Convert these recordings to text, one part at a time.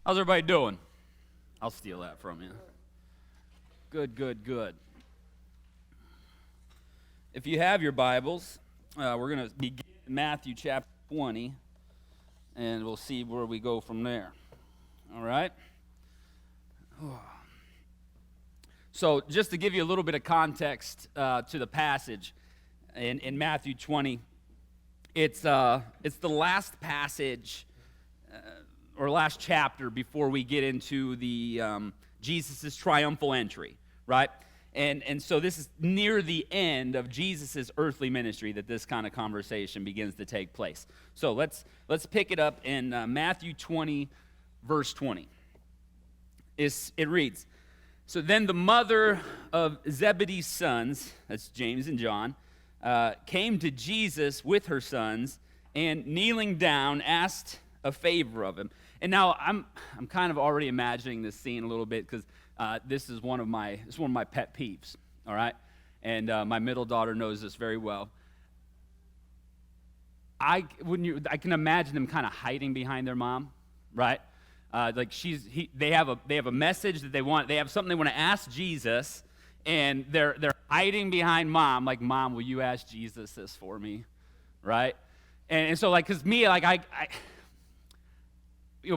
How's everybody doing? I'll steal that from you. Good, good, good. If you have your Bibles, we're going to begin Matthew chapter 20, and we'll see where we go from there. All right? So just to give you a little bit of context to the passage in Matthew 20, it's the last passage or last chapter before we get into the Jesus' triumphal entry, right? And so this is near the end of Jesus' earthly ministry that this kind of conversation begins to take place. So let's pick it up in Matthew 20, verse 20. It reads, "So then the mother of Zebedee's sons," that's James and John, came to Jesus with her sons, and kneeling down, asked a favor of him. And now I'm kind of already imagining this scene a little bit because this is one of my pet peeves. All right, and my middle daughter knows this very well. I can imagine them kind of hiding behind their mom, right? Like they have a message that they want. They have something they want to ask Jesus, and they're hiding behind mom. Like, Mom, will you ask Jesus this for me, right? And so because me, I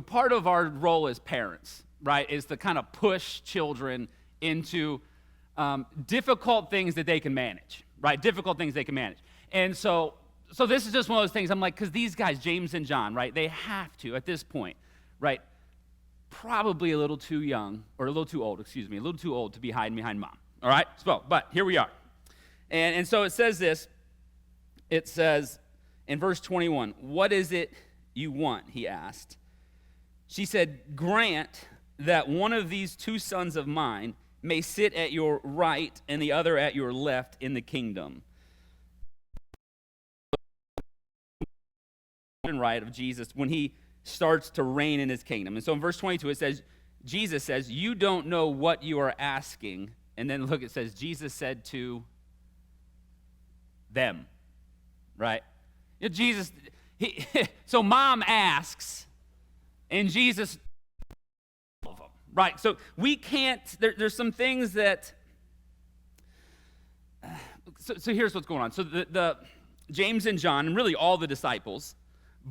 part of our role as parents, right, is to kind of push children into difficult things that they can manage, right? Difficult things they can manage. And so this is just one of those things. I'm like, because these guys, James and John, right, they have to, at this point, right, probably a little too young, or a little too old to be hiding behind mom, all right? So, but here we are. And so it says this. It says in verse 21, "What is it you want?" he asked. She said, "Grant that one of these two sons of mine may sit at your right and the other at your left in the kingdom." And right of Jesus when he starts to reign in his kingdom. And so in verse 22 it says, Jesus says, "You don't know what you are asking." And then look, it says, Jesus said to them, right? Jesus, so mom asks, and Jesus, right? So we can't, there's some things that, so here's what's going on. So the James and John, and really all the disciples,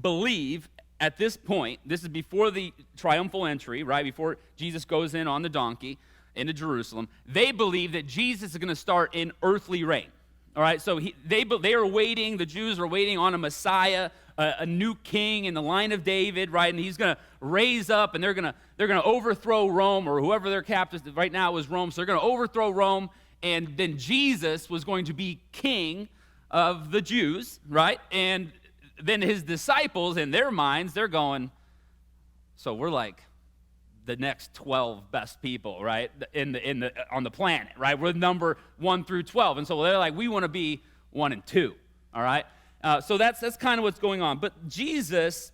believe at this point, this is before the triumphal entry, right? Before Jesus goes in on the donkey into Jerusalem, they believe that Jesus is going to start in earthly reign. All right, so they are waiting, the Jews are waiting on a Messiah, a new king in the line of David, right? And he's going to raise up, and they're going to overthrow Rome, or whoever their captive right now was Rome. So they're going to overthrow Rome, and then Jesus was going to be king of the Jews, right? And then his disciples, in their minds, they're going, so we're like the next 12 best people, right, on the planet, right? We're number 1 through 12, and so they're like, we want to be 1 and 2, all right? So that's kind of what's going on. But Jesus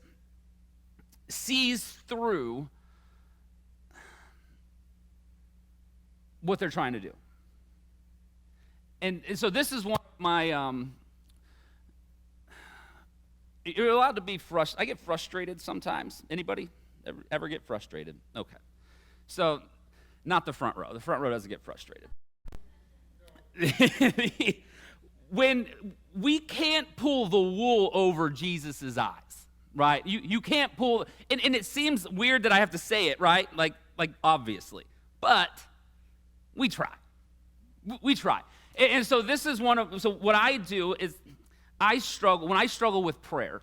sees through what they're trying to do, and so this is one of my. You're allowed to be frustrated. I get frustrated sometimes. Anybody ever get frustrated? Okay. So, not the front row. The front row doesn't get frustrated. When we can't pull the wool over Jesus' eyes, right? You can't pull, and it seems weird that I have to say it, right? Like obviously. But we try. We try. And so this is so what I do is when I struggle with prayer,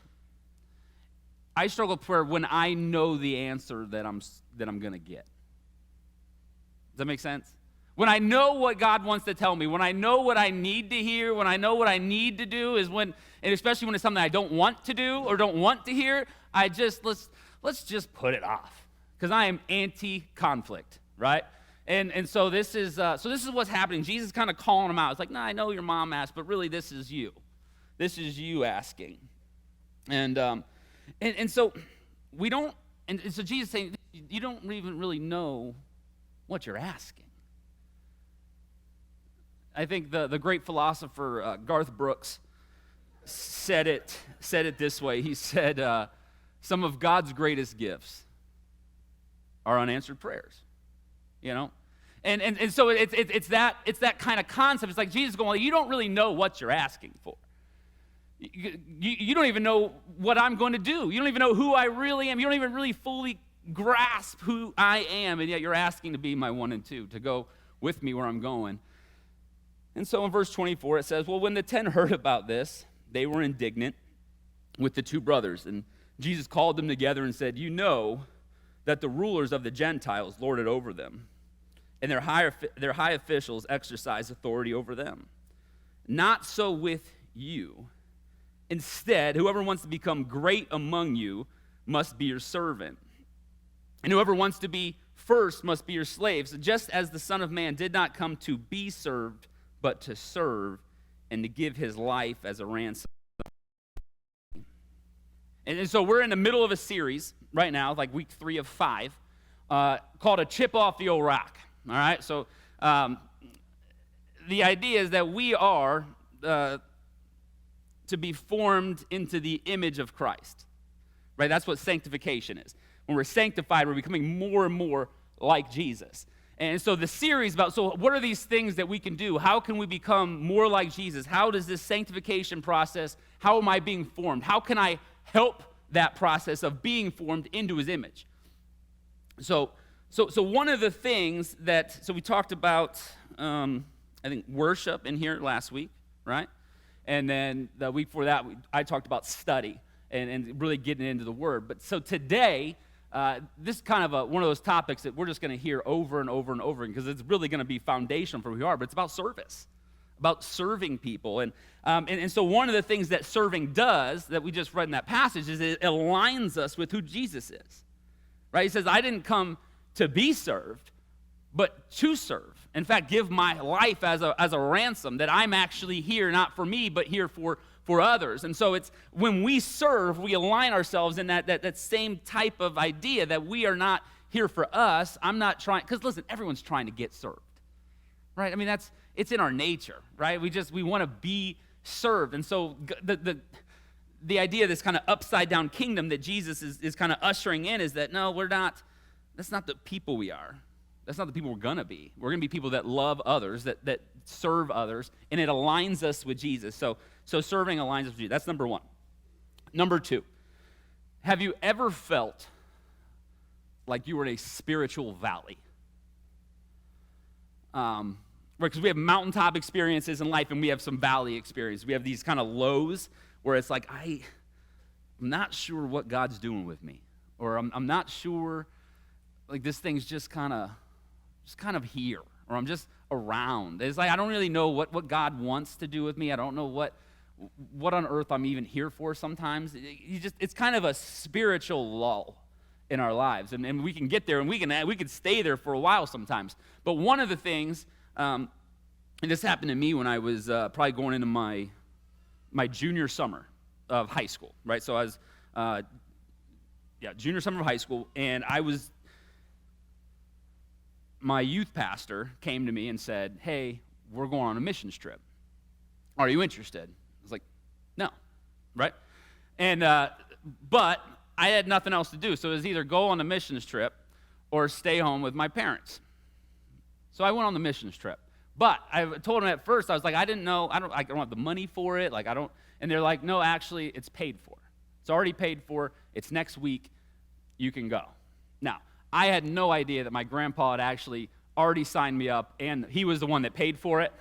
I struggle with prayer when I know the answer that I'm going to get. Does that make sense? When I know what God wants to tell me, when I know what I need to hear, when I know what I need to do is when, and especially when it's something I don't want to do or don't want to hear, I just, let's just put it off, because I am anti-conflict, right? And so this is what's happening. Jesus is kind of calling them out. It's like, I know your mom asked, but really this is you. This is you asking. And so we don't, and so Jesus is saying, you don't even really know what you're asking. I think the great philosopher Garth Brooks said it this way. He said, some of God's greatest gifts our unanswered prayers, you know? And so it's that kind of concept. It's like Jesus going, well, you don't really know what you're asking for. You don't even know what I'm going to do. You don't even know who I really am. You don't even really fully grasp who I am, and yet you're asking to be my one and two, to go with me where I'm going. And so in verse 24 it says, well, when the 10 heard about this, they were indignant with the two brothers. And Jesus called them together and said, you know that the rulers of the Gentiles lord it over them, and their high officials exercise authority over them. Not so with you. Instead, whoever wants to become great among you must be your servant. And whoever wants to be first must be your slaves, just as the Son of Man did not come to be served, but to serve and to give his life as a ransom. And so we're in the middle of a series right now, like week 3 of 5, called A Chip Off the Old Rock. All right? So the idea is that we are to be formed into the image of Christ, right? That's what sanctification is. When we're sanctified, we're becoming more and more like Jesus. And so the series about, so what are these things that we can do? How can we become more like Jesus? How does this sanctification process, how am I being formed? How can I help that process of being formed into his image? So one of the things that, so we talked about, I think, worship in here last week, right? And then the week before that, I talked about study and really getting into the Word. But so today, this is kind of one of those topics that we're just going to hear over and over and over again, because it's really going to be foundational for who we are, but it's about service, about serving people. And so one of the things that serving does, that we just read in that passage, is it aligns us with who Jesus is, right? He says, I didn't come to be served, but to serve. In fact, give my life as a ransom, that I'm actually here, not for me, but here for others. And so it's when we serve, we align ourselves in that same type of idea, that we are not here for us. I'm not trying, because listen, everyone's trying to get served, right? I mean, it's in our nature, right? We want to be served. And so the idea of this kind of upside down kingdom that Jesus is kind of ushering in is that, no, that's not the people we are. That's not the people we're going to be. We're going to be people that love others, that serve others, and it aligns us with Jesus. So serving aligns us with Jesus. That's number 1. Number 2, have you ever felt like you were in a spiritual valley? Because we have mountaintop experiences in life, and we have some valley experiences. We have these kind of lows where it's like, I'm not sure what God's doing with me, or I'm not sure, like this thing's just kind of here, or I'm just around. It's like I don't really know what God wants to do with me. I don't know what on earth I'm even here for sometimes. It's kind of a spiritual lull in our lives, and we can get there, and we can stay there for a while sometimes. But one of the things, and this happened to me when I was probably going into my junior summer of high school, right? So I was, junior summer of high school, and my youth pastor came to me and said, hey, we're going on a missions trip. Are you interested? I was like, no, right? And but I had nothing else to do, so it was either go on the missions trip or stay home with my parents. So I went on the missions trip. But I told them at first, I was like, I don't have the money for it, and they're like, no, actually, it's paid for. It's already paid for. It's next week. You can go. Now, I had no idea that my grandpa had actually already signed me up, and he was the one that paid for it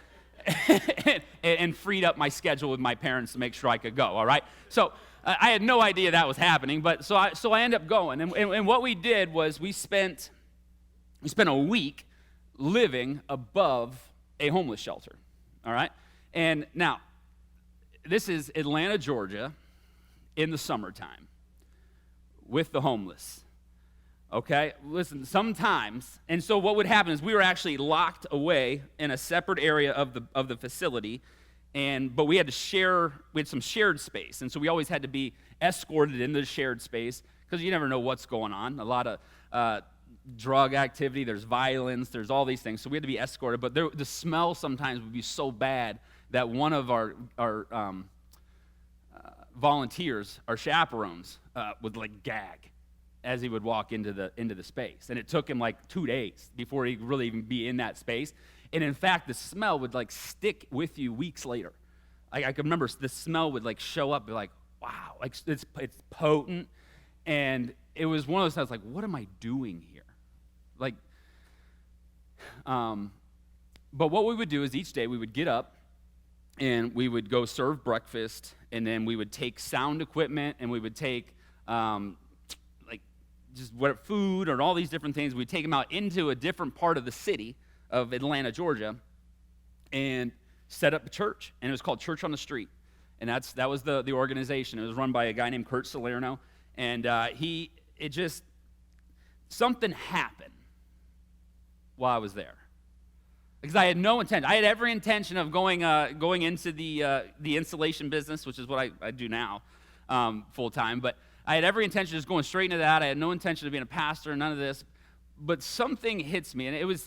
and freed up my schedule with my parents to make sure I could go, all right? So I had no idea that was happening, but so I ended up going. And what we did was we spent a week living above a homeless shelter, all right? And now, this is Atlanta, Georgia, in the summertime with the homeless. Okay, listen, sometimes, and so what would happen is we were actually locked away in a separate area of the facility, but we had some shared space, and so we always had to be escorted into the shared space, because you never know what's going on. A lot of drug activity, there's violence, there's all these things, so we had to be escorted, but the smell sometimes would be so bad that one of our volunteers, our chaperones, would like gag as he would walk into the space. And it took him like 2 days before he could really even be in that space. And in fact, the smell would like stick with you weeks later. I can remember the smell would like show up, be like, wow, like it's potent. And it was one of those times like, what am I doing here? Like, but what we would do is each day we would get up and we would go serve breakfast, and then we would take sound equipment, and we would take like just what food or all these different things. We'd take them out into a different part of the city of Atlanta, Georgia, and set up a church, and it was called Church on the Street, and that was the organization. It was run by a guy named Kurt Salerno, and something happened while I was there, because I had no intention. I had every intention of going into the installation business, which is what I do now full time. But I had every intention of just going straight into that. I had no intention of being a pastor, none of this. But something hits me, and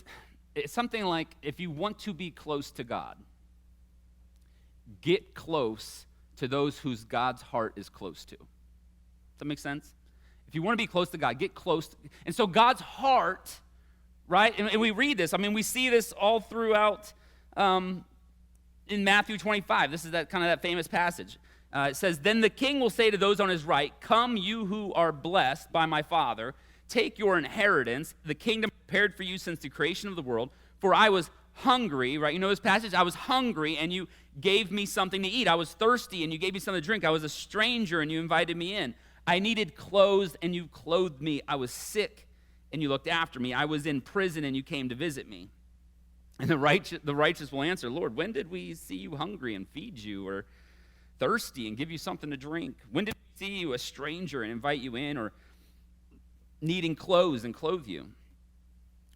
it's something like, if you want to be close to God, get close to those whose God's heart is close to. Does that make sense? If you want to be close to God, get close. And so God's heart, right? And we read this. I mean, we see this all throughout in Matthew 25. This is that famous passage. It says, "Then the king will say to those on his right, 'Come, you who are blessed by my Father, take your inheritance, the kingdom prepared for you since the creation of the world. For I was hungry,'" right? You know this passage? "I was hungry, and you gave me something to eat. I was thirsty, and you gave me something to drink. I was a stranger, and you invited me in. I needed clothes, and you clothed me. I was sick, and you looked after me. I was in prison, and you came to visit me.' And the righteous will answer, 'Lord, when did we see you hungry and feed you, or thirsty and give you something to drink? When did we see you a stranger and invite you in, or needing clothes and clothe you?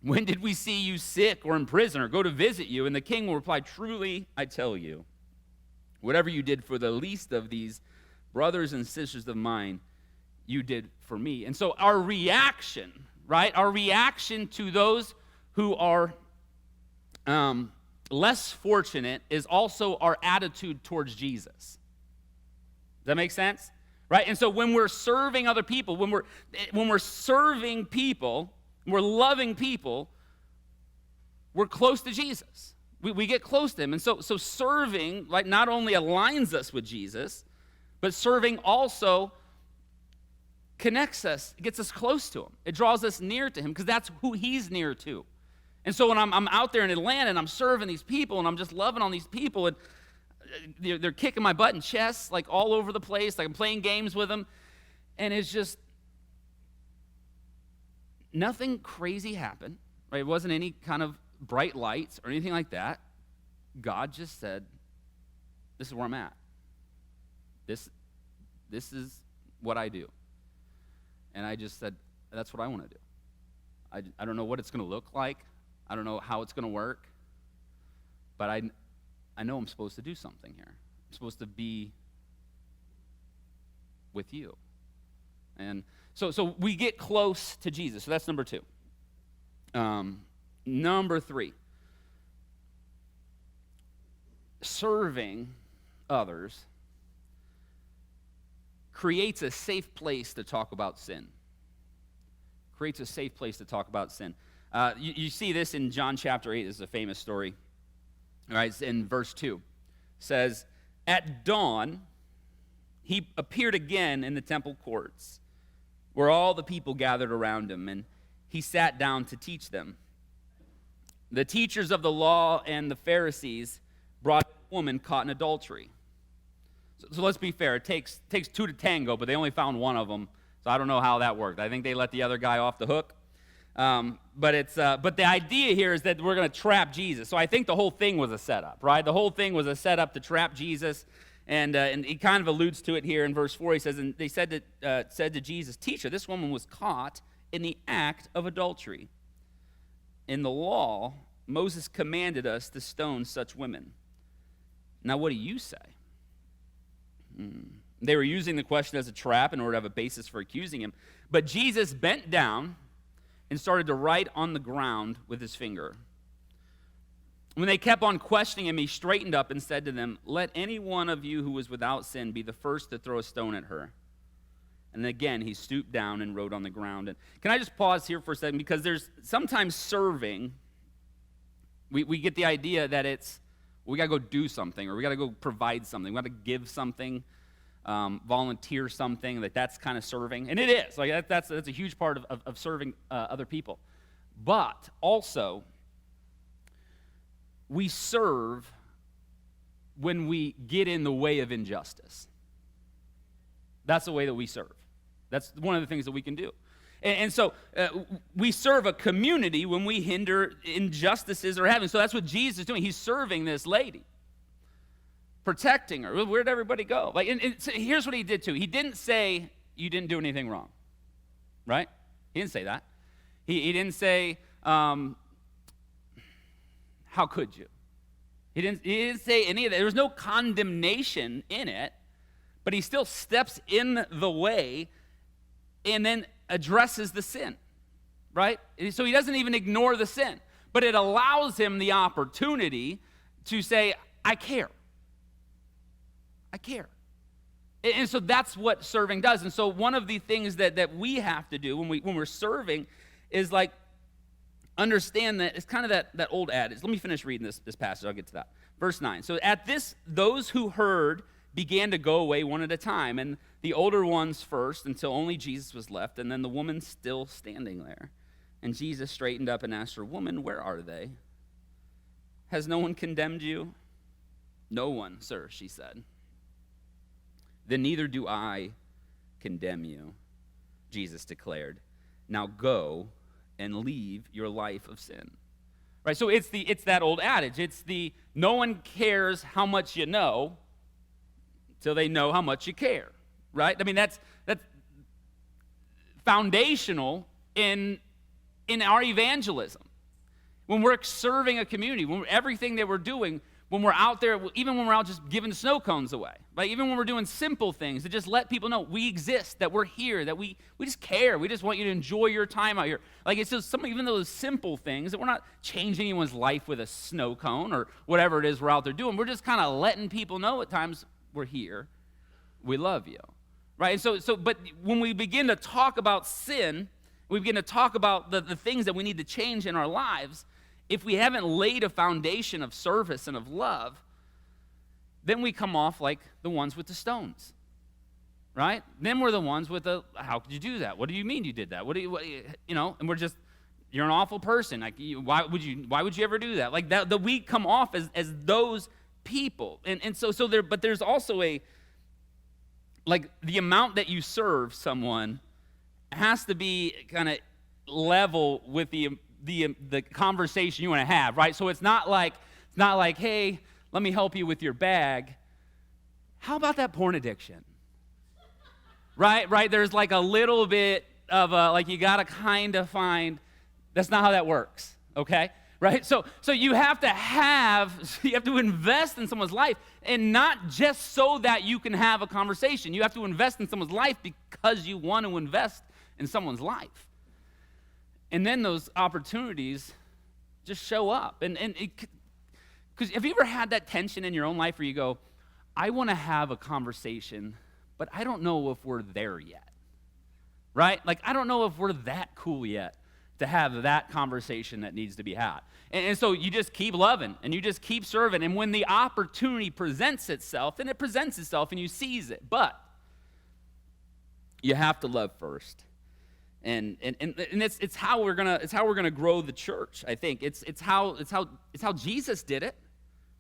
When did we see you sick or in prison or go to visit you?' And the king will reply, 'Truly, I tell you, whatever you did for the least of these brothers and sisters of mine, you did for me.'" And so our reaction, right? Our reaction to those who are less fortunate is also our attitude towards Jesus. Does that make sense? Right? And so when we're serving other people, when we're serving people, we're loving people, we're close to Jesus. We get close to him. And so serving, like, not only aligns us with Jesus, but serving also connects us, gets us close to him. It draws us near to him, because that's who he's near to. And so when I'm out there in Atlanta and I'm serving these people and I'm just loving on these people, and they're kicking my butt in chess, like all over the place, like I'm playing games with them, and it's just nothing crazy happened, right? It wasn't any kind of bright lights or anything like that. God just said, "This is where I'm at. This is what I do." And I just said, that's what I want to do. I don't know what it's going to look like. I don't know how it's going to work. But I know I'm supposed to do something here. I'm supposed to be with you. And so we get close to Jesus. So that's number 2. Number 3, serving others creates a safe place to talk about sin. Creates a safe place to talk about sin. You see this in John chapter 8. This is a famous story. All right, it's in verse 2. It says, "At dawn, he appeared again in the temple courts, where all the people gathered around him, and he sat down to teach them. The teachers of the law and the Pharisees brought a woman caught in adultery." So let's be fair. It takes 2 to tango, but they only found one of them. So I don't know how that worked. I think they let the other guy off the hook. But the idea here is that we're going to trap Jesus. So I think the whole thing was a setup, right? The whole thing was a setup to trap Jesus. And he kind of alludes to it here in verse 4. He says, "And they said to Jesus, 'Teacher, this woman was caught in the act of adultery. In the law, Moses commanded us to stone such women. Now what do you say?'" They were using the question as a trap in order to have a basis for accusing him. But Jesus bent down and started to write on the ground with his finger. When they kept on questioning him, he straightened up and said to them, "Let any one of you who is without sin be the first to throw a stone at her." And again, he stooped down and wrote on the ground. And can I just pause here for a second? Because there's sometimes serving, we get the idea that it's, we got to go do something, or we got to go provide something. We got to give something, volunteer something, that's kind of serving. And it is. Like that's a huge part of serving other people. But also, we serve when we get in the way of injustice. That's the way that we serve. That's one of the things that we can do. And so we serve a community when we hinder injustices are happening. So that's what Jesus is doing. He's serving this lady, protecting her. Where'd everybody go? Like, and so here's what he did too. He didn't say, you didn't do anything wrong, right? He didn't say that. He didn't say, how could you? He didn't say any of that. There was no condemnation in it, but he still steps in the way and then addresses the sin, right? So he doesn't even ignore the sin, but it allows him the opportunity to say, I care. I care. And so that's what serving does. And so one of the things that we have to do when we're serving is like understand that it's kind of that old adage. Let me finish reading this passage. I'll get to that. Verse 9. So at this, those who heard began to go away one at a time, and the older ones first, until only Jesus was left, and then the woman still standing there. And Jesus straightened up and asked her, Woman, where are they? Has no one condemned you? No one, sir, she said. Then neither do I condemn you, Jesus declared. Now go and leave your life of sin. Right, so it's that old adage. It's the no one cares how much you know till they know how much you care, right? I mean, that's foundational in our evangelism. When we're serving a community, when everything that we're doing, when we're out there, even when we're out just giving snow cones away, right? Even when we're doing simple things to just let people know we exist, that we're here, that we just care. We just want you to enjoy your time out here. Like it's just even those simple things that we're not changing anyone's life with a snow cone or whatever it is we're out there doing. We're just kind of letting people know at times we're here, we love you, right? And so, but when we begin to talk about sin, we begin to talk about the things that we need to change in our lives. If we haven't laid a foundation of service and of love, then we come off like the ones with the stones, right? Then we're the ones with the, how could you do that? What do you mean you did that? And we're just, you're an awful person. Like, why would you ever do that? Like that we come off as those people. And so there, but there's also like the amount that you serve someone has to be kind of level with the conversation you want to have, right? So it's not like, hey, let me help you with your bag. How about that porn addiction? Right? There's like a little bit of like you got to kind of find, that's not how that works, okay? Right? So you have to invest in someone's life, and not just so that you can have a conversation. You have to invest in someone's life because you want to invest in someone's life. And then those opportunities just show up. Because have you ever had that tension in your own life where you go, I want to have a conversation, but I don't know if we're there yet, right? Like, I don't know if we're that cool yet to have that conversation that needs to be had. And so you just keep loving, and you just keep serving. And when the opportunity presents itself, then it presents itself and you seize it. But you have to love first. And it's how we're gonna grow the church. I think it's how Jesus did it,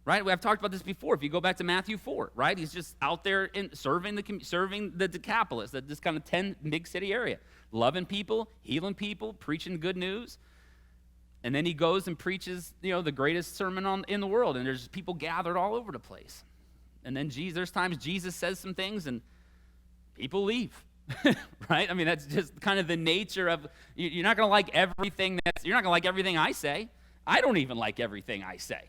right? I've talked about this before. If you go back to Matthew 4, right? He's just out there serving the Decapolis, this kind of 10 big city area, loving people, healing people, preaching good news, and then he goes and preaches, the greatest sermon in the world, and there's people gathered all over the place, and then there's times Jesus says some things and people leave. Right? I mean, that's just kind of the nature of, you're not going to like everything you're not going to like everything I say. I don't even like everything I say,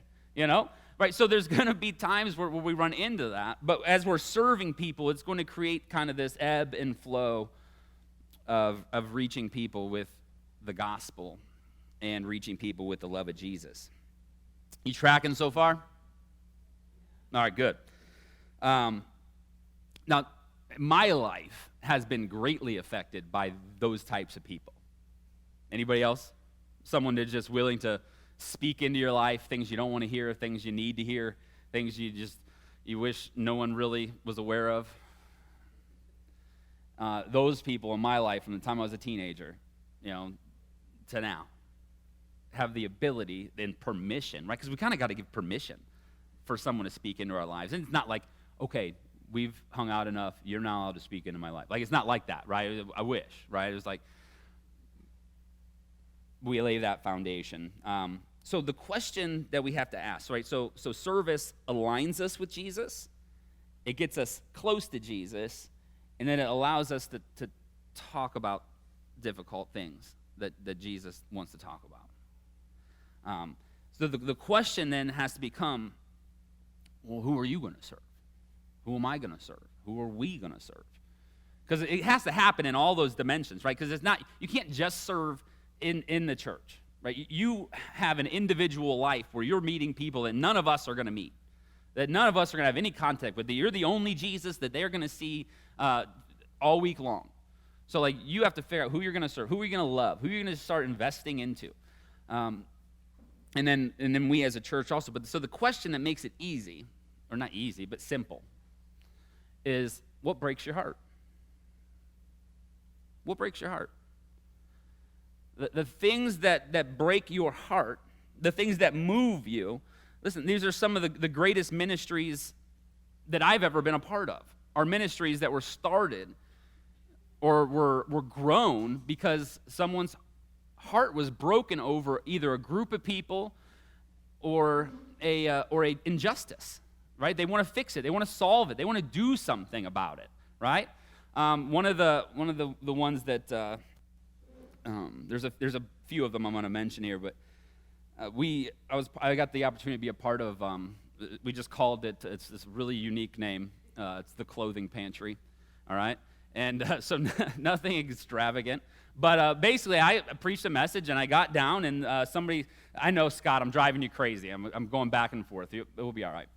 Right? So there's going to be times where we run into that, but as we're serving people, it's going to create kind of this ebb and flow of reaching people with the gospel and reaching people with the love of Jesus. You tracking so far? All right, good. Now, my life has been greatly affected by those types of people. Anybody else? Someone that's just willing to speak into your life, things you don't want to hear, things you need to hear, things you wish no one really was aware of. Those people in my life from the time I was a teenager, to now, have the ability and permission, right? Because we kind of got to give permission for someone to speak into our lives. And it's not like, okay, we've hung out enough, you're not allowed to speak into my life. Like, it's not like that, right? I wish, right? It was like, we lay that foundation. So the question that we have to ask, right? So service aligns us with Jesus. It gets us close to Jesus. And then it allows us to talk about difficult things that Jesus wants to talk about. So the question then has to become, well, who are you going to serve? Who am I going to serve? Who are we going to serve? Because it has to happen in all those dimensions, right? Because you can't just serve in the church, right? You have an individual life where you're meeting people that none of us are going to meet, that none of us are going to have any contact with. You're the only Jesus that they're going to see all week long. So, you have to figure out who you're going to serve, who are you going to love, who you're going to start investing into. And then we as a church also. But so the question that makes it easy, or not easy, but simple, is what breaks your heart? What breaks your heart? The things that break your heart, the things that move you, listen, these are some of the greatest ministries that I've ever been a part of, are ministries that were started or were grown because someone's heart was broken over either a group of people or a injustice, right? They want to fix it. They want to solve it. They want to do something about it, right? One of the ones that there's a few of them I'm going to mention here, but I got the opportunity to be a part of. We just called it. It's this really unique name. It's the Clothing Pantry, all right. And so nothing extravagant, but basically I preached a message and I got down and somebody, I know, Scott, I'm driving you crazy. I'm going back and forth. It will be all right.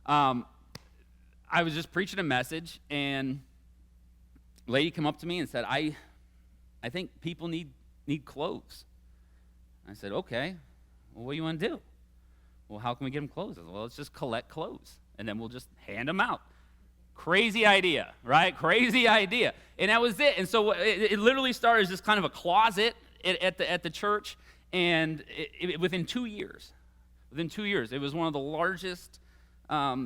I was just preaching a message and a lady came up to me and said, I think people need clothes. I said, okay, well, what do you want to do? Well, how can we get them clothes? I said, well, let's just collect clothes and then we'll just hand them out. Crazy idea, right? Crazy idea. And that was it. And so it literally started as just kind of a closet at the church. And within 2 years, it was one of the largest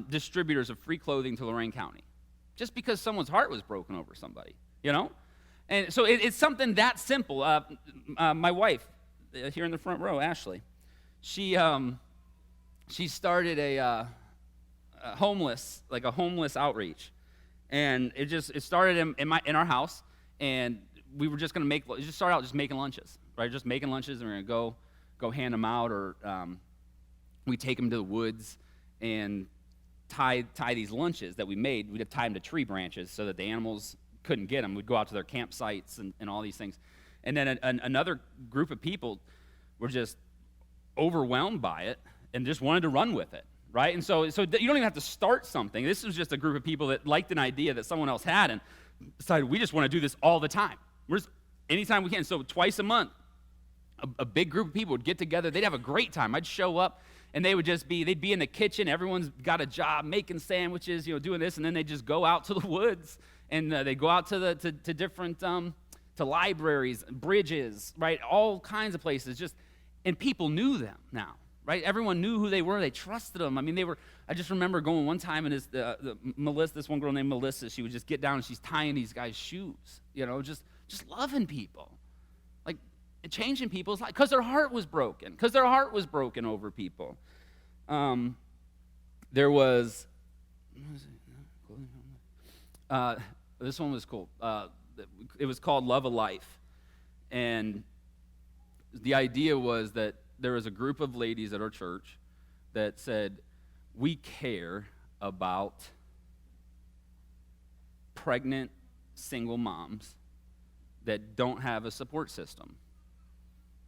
distributors of free clothing to Lorain County. Just because someone's heart was broken over somebody, And so it's something that simple. My wife, here in the front row, Ashley, she started a homeless outreach, and it started in our house, and we were just going to start out just making lunches, right? Just making lunches, and we're going to go hand them out, or we take them to the woods and tie these lunches that we made. We'd tie them to tree branches so that the animals couldn't get them. We'd go out to their campsites and all these things, and then another group of people were just overwhelmed by it and just wanted to run with it. Right? And so you don't even have to start something. This was just a group of people that liked an idea that someone else had and decided we just want to do this all the time. Anytime we can. So twice a month, a big group of people would get together. They'd have a great time. I'd show up and they'd be in the kitchen. Everyone's got a job making sandwiches, doing this, and then they just go out to the woods and they go out to different to libraries, bridges, right? All kinds of places. And people knew them now. Right? Everyone knew who they were. They trusted them. I mean, I just remember going one time, and this one girl named Melissa, she would just get down and she's tying these guys' shoes, just loving people, like changing people's lives, because their heart was broken over people. There was, this one was cool. It was called Love of Life, and the idea was that there was a group of ladies at our church that said, we care about pregnant single moms that don't have a support system,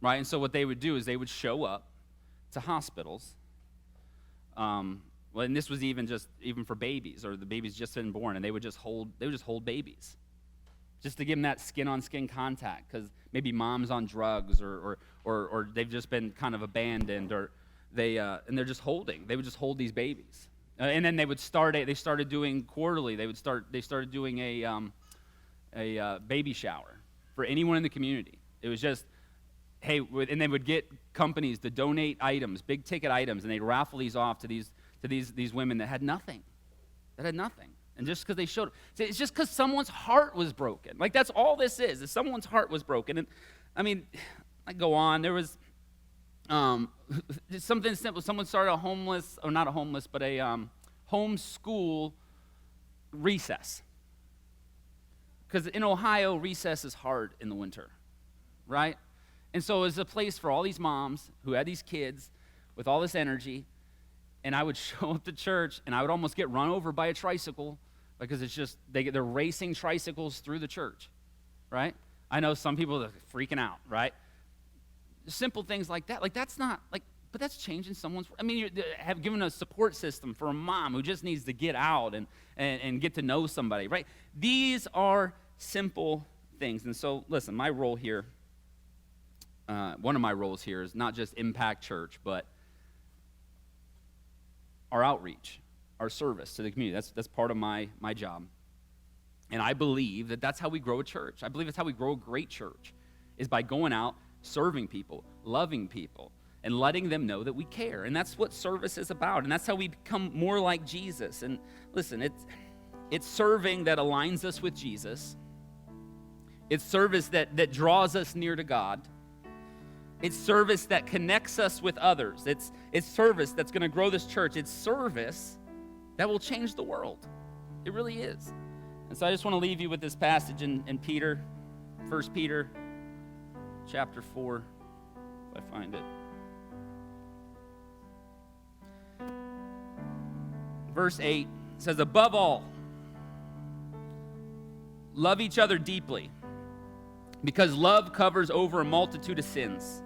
right? And so what they would do is they would show up to hospitals, and this was even for babies, or the babies just been born, and they would just hold babies, just to give them that skin-on-skin contact, because maybe mom's on drugs or they've just been kind of abandoned, or and they're just holding. They would just hold these babies. And then they started doing quarterly. They started doing a baby shower for anyone in the community. It was just, hey, and they would get companies to donate items, big ticket items, and they'd raffle these off to these women that had nothing. And just because they showed up. It's just because someone's heart was broken. Like, that's all this is someone's heart was broken. And I mean, I go on. There was something simple. Someone started not a homeless, but a homeschool recess. Because in Ohio, recess is hard in the winter, right? And so it was a place for all these moms who had these kids with all this energy. And I would show up to church, and I would almost get run over by a tricycle, because it's just, they're racing tricycles through the church, right? I know some people are freaking out, right? Simple things like that. Like, that's not, like, but that's changing someone's, I mean, you have given a support system for a mom who just needs to get out and get to know somebody, right? These are simple things. And so, listen, my role here, one of my roles here is not just impact church, but our outreach, our service to the community. That's part of my job. And I believe that that's how we grow a church. I believe that's how we grow a great church, is by going out, serving people, loving people, and letting them know that we care. And that's what service is about. And that's how we become more like Jesus. And listen, it's serving that aligns us with Jesus. It's service that draws us near to God. It's service that connects us with others. It's service that's going to grow this church. It's service that will change the world. It really is. And so I just want to leave you with this passage in Peter, 1 Peter chapter 4, if I find it. Verse 8 says, above all, love each other deeply, because love covers over a multitude of sins.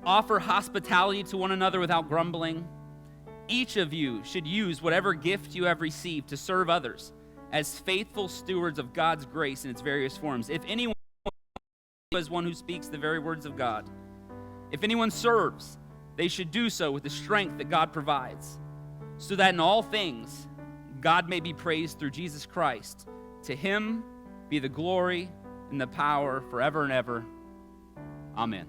Offer hospitality to one another without grumbling. Each of you should use whatever gift you have received to serve others as faithful stewards of God's grace in its various forms. If anyone is one who speaks the very words of God, if anyone serves, they should do so with the strength that God provides, so that in all things God may be praised through Jesus Christ. To him be the glory and the power forever and ever. Amen.